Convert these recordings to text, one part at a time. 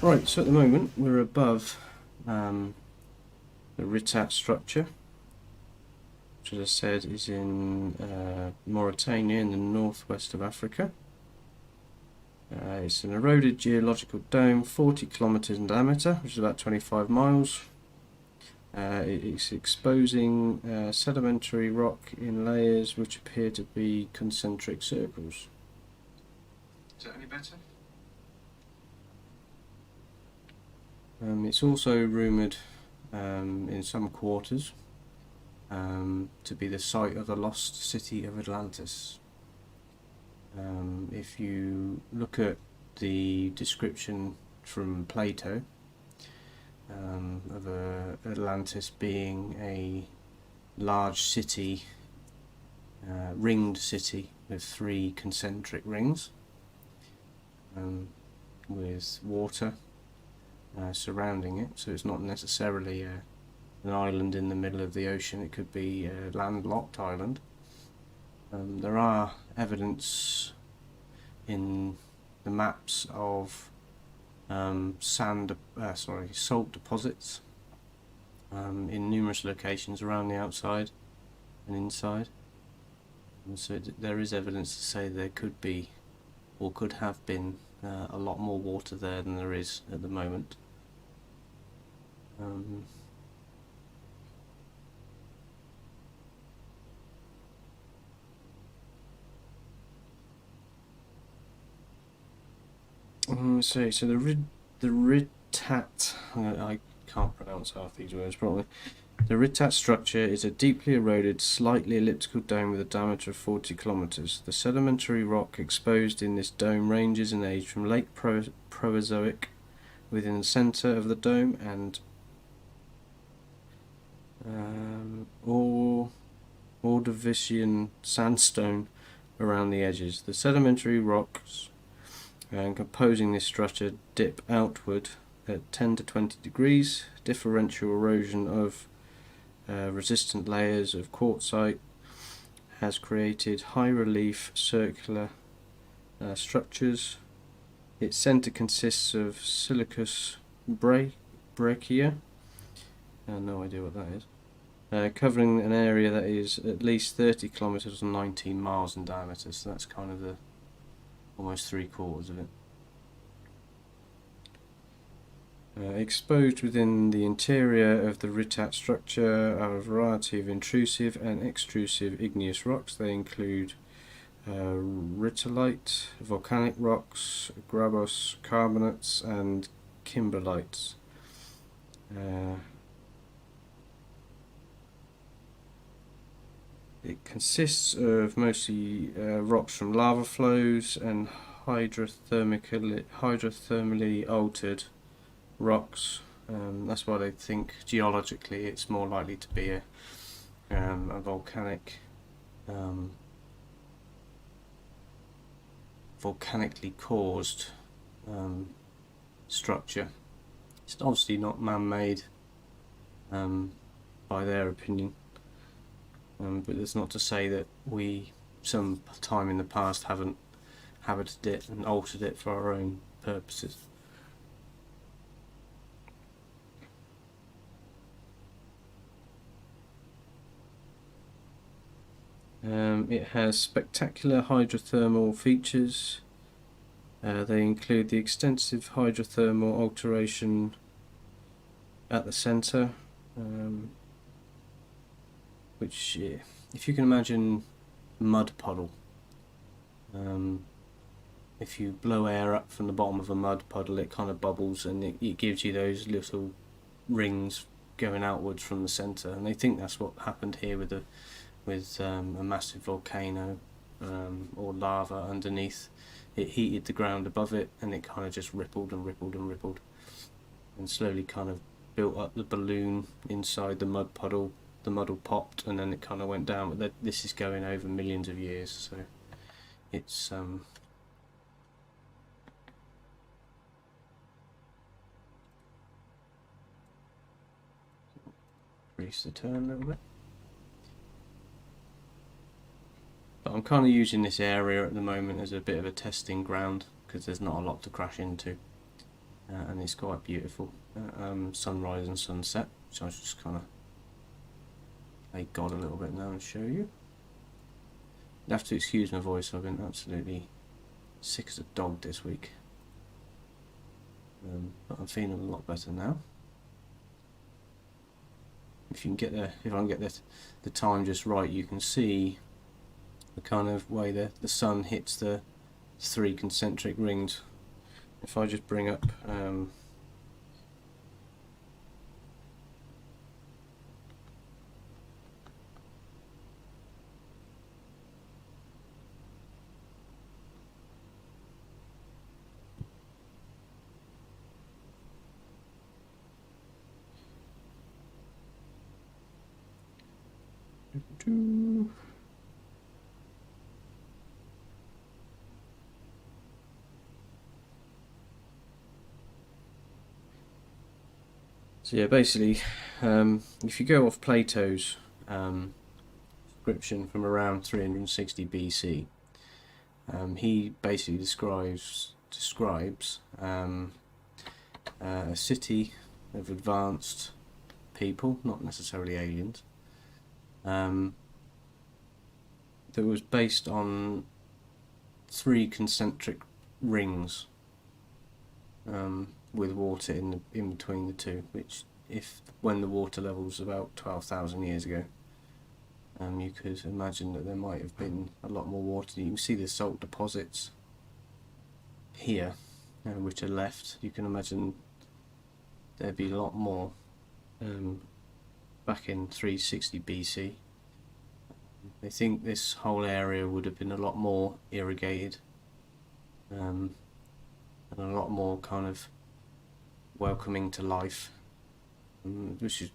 Right, so at the moment we're above the Richat structure, which, as I said, is in Mauritania in the northwest of Africa. It's an eroded geological dome, 40 kilometres in diameter, which is about 25 miles. It's exposing sedimentary rock in layers which appear to be concentric circles. Is that any better? It's also rumoured in some quarters to be the site of the lost city of Atlantis. If you look at the description from Plato of Atlantis being a large city, ringed city with 3 concentric rings with water surrounding it, so it's not necessarily an island in the middle of the ocean. It could be a landlocked island. There are evidence in the maps of salt deposits in numerous locations around the outside and inside, and so there is evidence to say there could be, or could have been, a lot more water there than there is at the moment. So the Richat, I can't pronounce half these words properly. The Richat structure is a deeply eroded, slightly elliptical dome with a diameter of 40 kilometres. The sedimentary rock exposed in this dome ranges in age from late Proterozoic within the centre of the dome and Ordovician sandstone around the edges. The sedimentary rocks composing this structure dip outward at 10 to 20 degrees. Differential erosion of resistant layers of quartzite has created high relief circular structures. Its centre consists of silicous breccia, no idea what that is, covering an area that is at least 30 kilometres or 19 miles in diameter, so that's kind of the almost 3/4 of it. Exposed within the interior of the Richat structure are a variety of intrusive and extrusive igneous rocks. They include rhyolite, volcanic rocks, grabous carbonates, and kimberlites. It consists of mostly rocks from lava flows and hydrothermally altered rocks. That's why they think geologically it's more likely to be a volcanically caused structure. It's obviously not man-made by their opinion, but that's not to say that we, some time in the past, haven't habited it and altered it for our own purposes. It has spectacular hydrothermal features. They include the extensive hydrothermal alteration at the centre, which, if you can imagine a mud puddle, if you blow air up from the bottom of a mud puddle, it kind of bubbles and it gives you those little rings going outwards from the centre, and they think that's what happened here with a massive volcano or lava underneath. It heated the ground above it, and it kind of just rippled and rippled and rippled, and slowly kind of built up the balloon inside the mud puddle. The muddle popped, and then it kind of went down. But this is going over millions of years, so it's increase the turn a little bit. But I'm kind of using this area at the moment as a bit of a testing ground because there's not a lot to crash into. and it's quite beautiful. Sunrise and sunset, so I'll just kind of play God a little bit now and show you. You have to excuse my voice, I've been absolutely sick as a dog this week. But I'm feeling a lot better now. If you can get there, if I can get the time just right, you can see the kind of way the sun hits the 3 concentric rings. If I just bring up so yeah, basically, if you go off Plato's description from around 360 BC, he basically describes a city of advanced people, not necessarily aliens, that was based on 3 concentric rings with water in between the 2, which when the water level was about 12,000 years ago, you could imagine that there might have been a lot more water. You can see the salt deposits here, which are left. You can imagine there'd be a lot more back in 360 BC. They think this whole area would have been a lot more irrigated and a lot more kind of welcoming to life, which should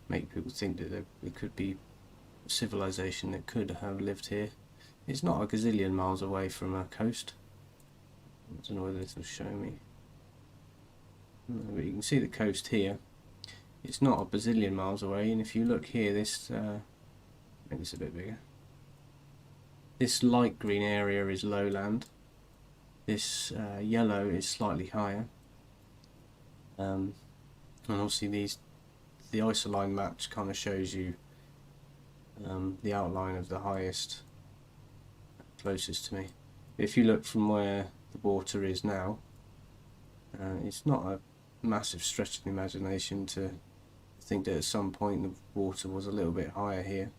make people think that there could be a civilization that could have lived here. It's not a gazillion miles away from a coast. I don't know whether this will show me, but you can see the coast here. It's not a bazillion miles away, and if you look here, this make this a bit bigger. This light green area is lowland. This yellow is slightly higher, and obviously the isoline match kind of shows you the outline of the highest closest to me. If you look from where the water is now, it's not a massive stretch of the imagination to think that at some point the water was a little bit higher here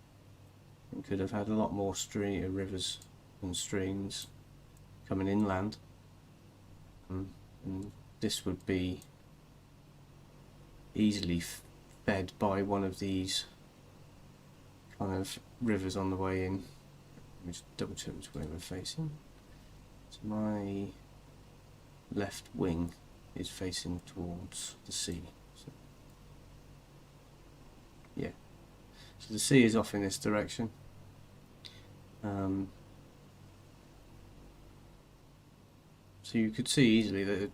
and could have had a lot more rivers and streams coming inland, and this would be easily fed by one of these kind of rivers on the way in. Let me just double check which way we're facing. So my left wing is facing towards the sea. So, yeah, so the sea is off in this direction. So you could see easily that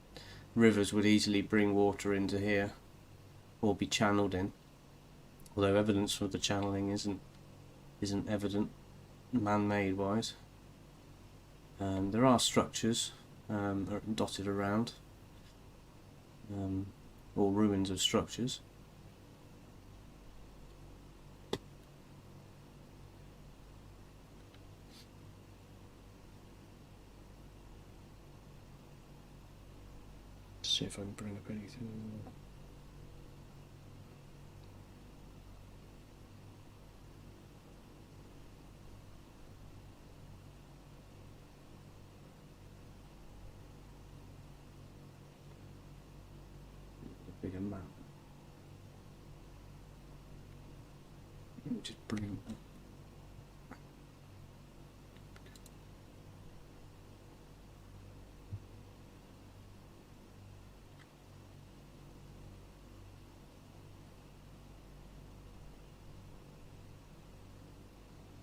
rivers would easily bring water into here or be channeled in, although evidence for the channeling isn't evident man-made wise. There are structures dotted around, or ruins of structures. See if I can bring up anything. A bigger map. Let me just bring it up.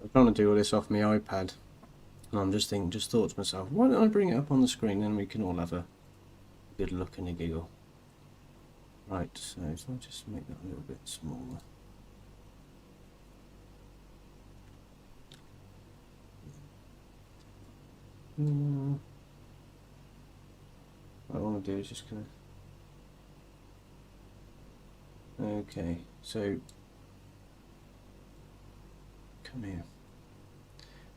I'm trying to do all this off my iPad, and I'm just thought to myself, why don't I bring it up on the screen, and we can all have a good look and a giggle. Right, so if I just make that a little bit smaller. What I want to do is just gonna Okay, so come here.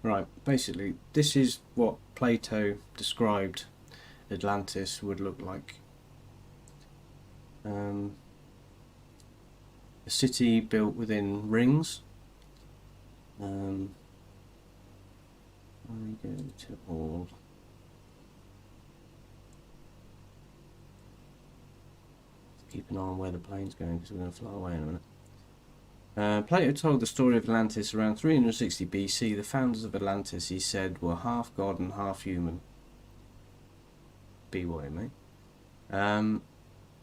Right, basically, this is what Plato described Atlantis would look like. A city built within rings. I go to all. Keep an eye on where the plane's going because we're going to fly away in a minute. Plato told the story of Atlantis around 360 BC. The founders of Atlantis, he said, were half god and half human. Be what, mate.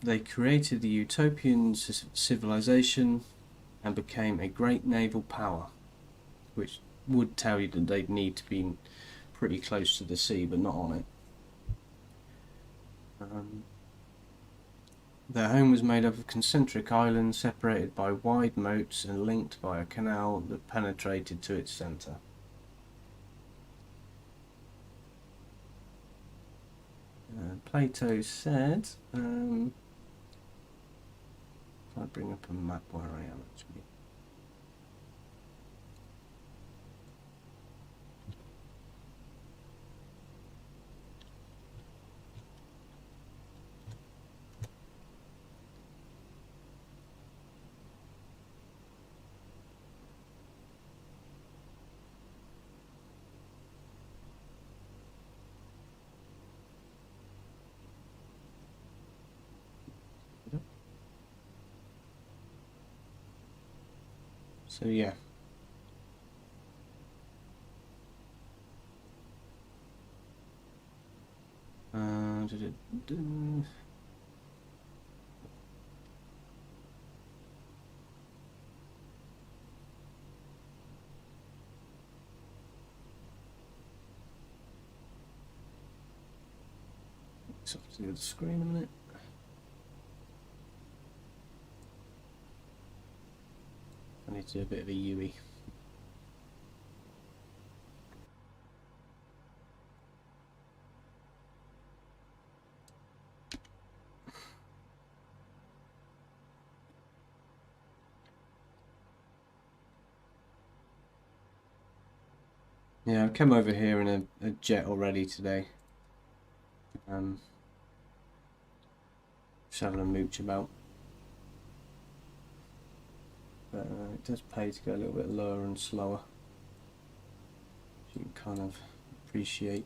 They created the utopian civilization and became a great naval power, which would tell you that they'd need to be pretty close to the sea, but not on it. Their home was made up of concentric islands separated by wide moats and linked by a canal that penetrated to its centre. Plato said, if I bring up a map where I am actually. So yeah. It's off to the other screen a minute. I need to do a bit of a UE. Yeah, I've come over here in a jet already today. Just having a mooch about. But it does pay to go a little bit lower and slower. So you can kind of appreciate.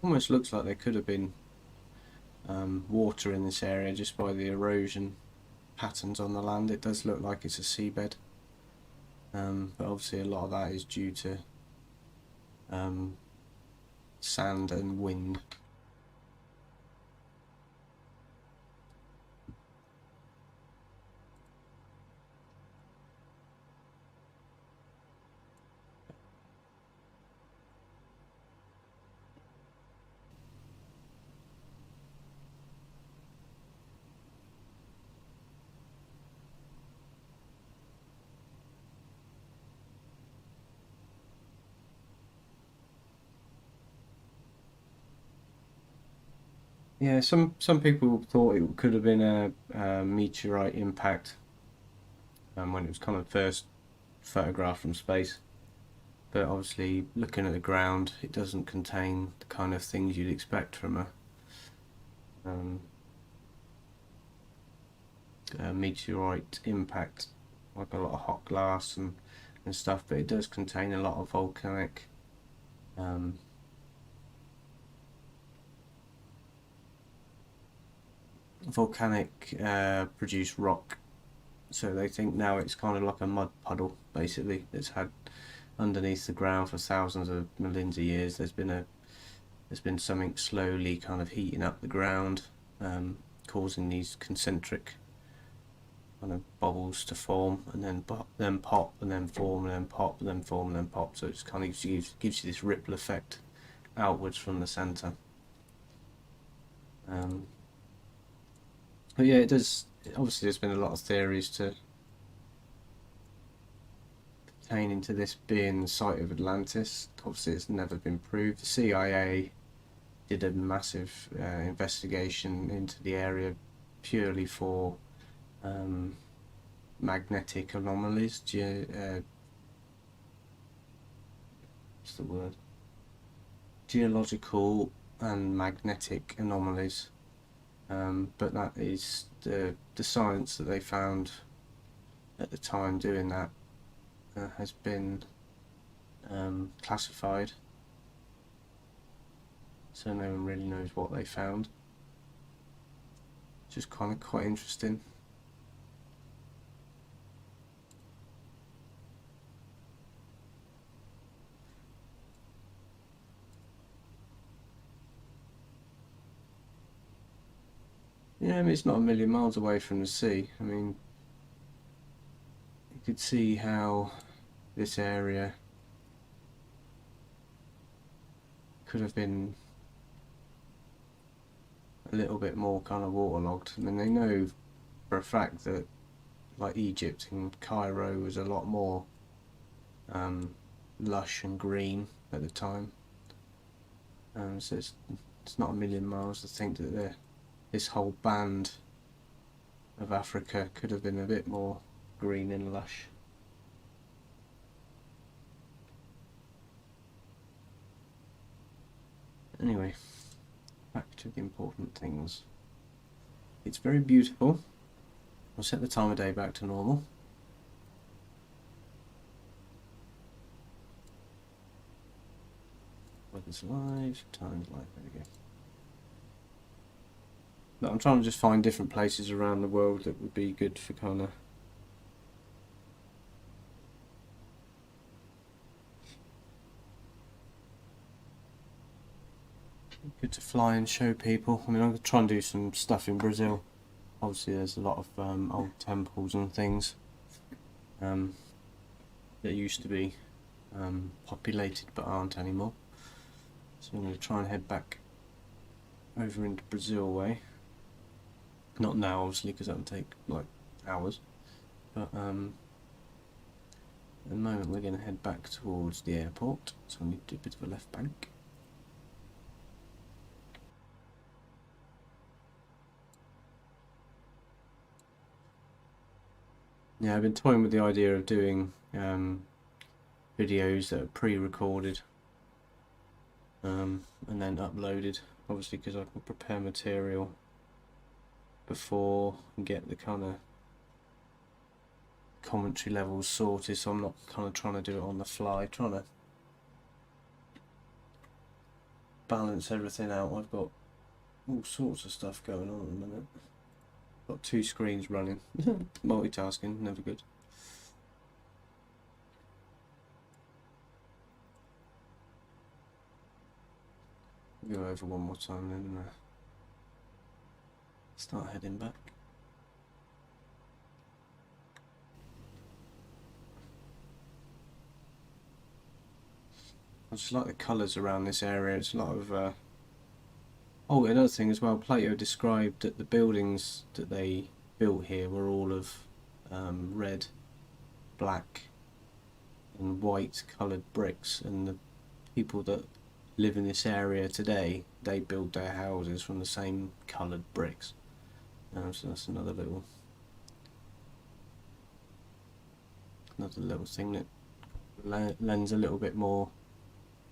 Almost looks like there could have been water in this area just by the erosion patterns on the land. It does look like it's a seabed, but obviously a lot of that is due to sand and wind. Yeah, some people thought it could have been a meteorite impact when it was kind of first photographed from space. But obviously, looking at the ground, it doesn't contain the kind of things you'd expect from a meteorite impact, like a lot of hot glass and stuff. But it does contain a lot of volcanic produced rock. So they think now it's kind of like a mud puddle, basically, that's had underneath the ground for thousands of millions of years. There's there's been something slowly kind of heating up the ground, causing these concentric kind of bubbles to form, and then pop, and then form, and then pop, and then form, and then pop. So it just kind of gives you this ripple effect outwards from the centre. But yeah, it does. Obviously, there's been a lot of theories pertaining to this being the site of Atlantis. Obviously, it's never been proved. The CIA did a massive investigation into the area purely for magnetic anomalies. What's the word? Geological and magnetic anomalies. But that is the science that they found at the time doing that has been classified, so no one really knows what they found. Just kind of quite interesting. Yeah, I mean, it's not a million miles away from the sea. I mean, you could see how this area could have been a little bit more kind of waterlogged. I mean, they know for a fact that like Egypt and Cairo was a lot more lush and green at the time. So it's not a million miles to think that this whole band of Africa could have been a bit more green and lush. Anyway, back to the important things. It's very beautiful. I'll set the time of day back to normal. Weather's live, time's live, there we go. But I'm trying to just find different places around the world that would be good for kind of good to fly and show people. I mean, I'm going to try and do some stuff in Brazil. Obviously there's a lot of old temples and things that used to be populated but aren't anymore. So I'm going to try and head back over into Brazil way. Not now, obviously, because that would take like hours. But at the moment we're going to head back towards the airport. So I need to do a bit of a left bank. Yeah, I've been toying with the idea of doing videos that are pre-recorded and then uploaded, obviously because I can prepare material before and get the kind of commentary levels sorted, so I'm not kind of trying to do it on the fly, trying to balance everything out. I've got all sorts of stuff going on at the minute. Got two screens running. Multitasking, never good. Go over one more time then start heading back. I just like the colours around this area. It's a lot of oh, another thing as well, Plato described that the buildings that they built here were all of red, black and white coloured bricks, and the people that live in this area today, they build their houses from the same coloured bricks. So that's another little thing that lends a little bit more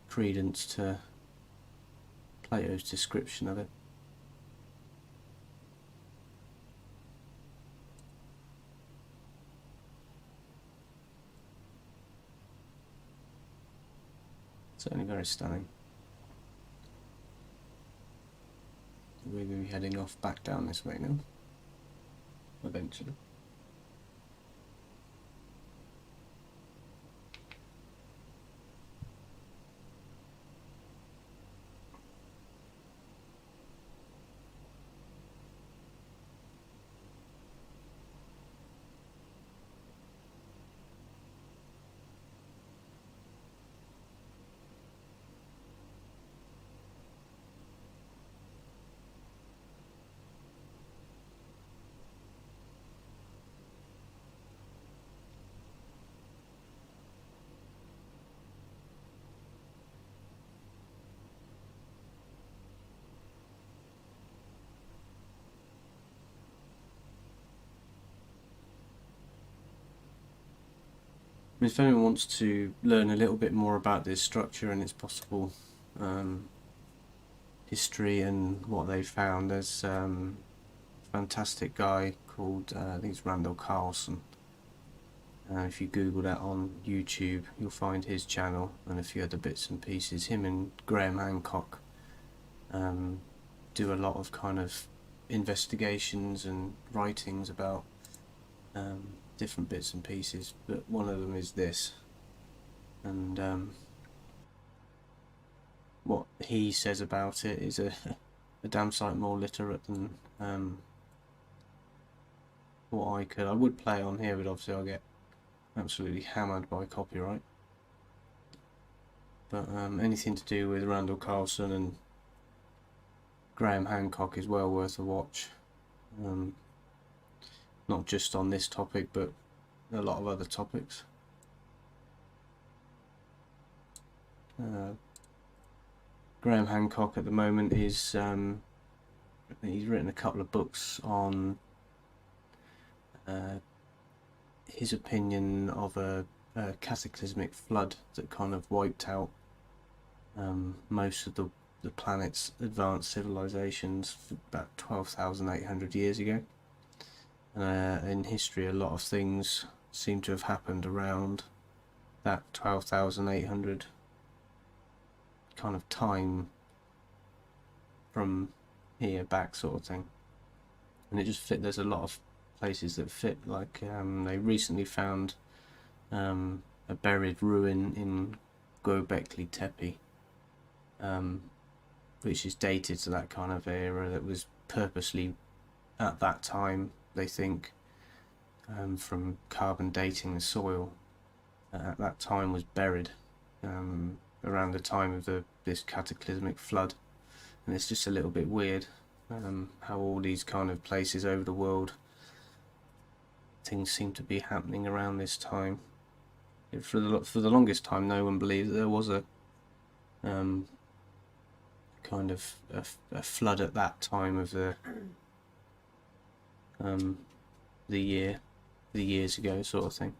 credence to Plato's description of it. Certainly very stunning. We're going to be heading off back down this way now, eventually. if anyone wants to learn a little bit more about this structure and its possible history and what they found, there's a fantastic guy called I think it's Randall Carlson. If you Google that on YouTube, you'll find his channel and a few other bits and pieces. Him and Graham Hancock do a lot of kind of investigations and writings about different bits and pieces, but one of them is this, and what he says about it is a damn sight more literate than what I could. I would play on here, but obviously I'll get absolutely hammered by copyright. But anything to do with Randall Carlson and Graham Hancock is well worth a watch. Not just on this topic, but a lot of other topics. Graham Hancock at the moment is he's written a couple of books on his opinion of a cataclysmic flood that kind of wiped out most of the planet's advanced civilizations about 12,800 years ago. In history, a lot of things seem to have happened around that 12,800 kind of time from here back, sort of thing. And it just fit. There's a lot of places that fit. Like they recently found a buried ruin in Göbekli Tepe, which is dated to that kind of era. That was purposely at that time, they think, from carbon dating the soil, at that time was buried around the time of this cataclysmic flood. And it's just a little bit weird how all these kind of places over the world, things seem to be happening around this time. For the longest time, no one believed that there was a kind of a flood at that time of the years ago, sort of thing.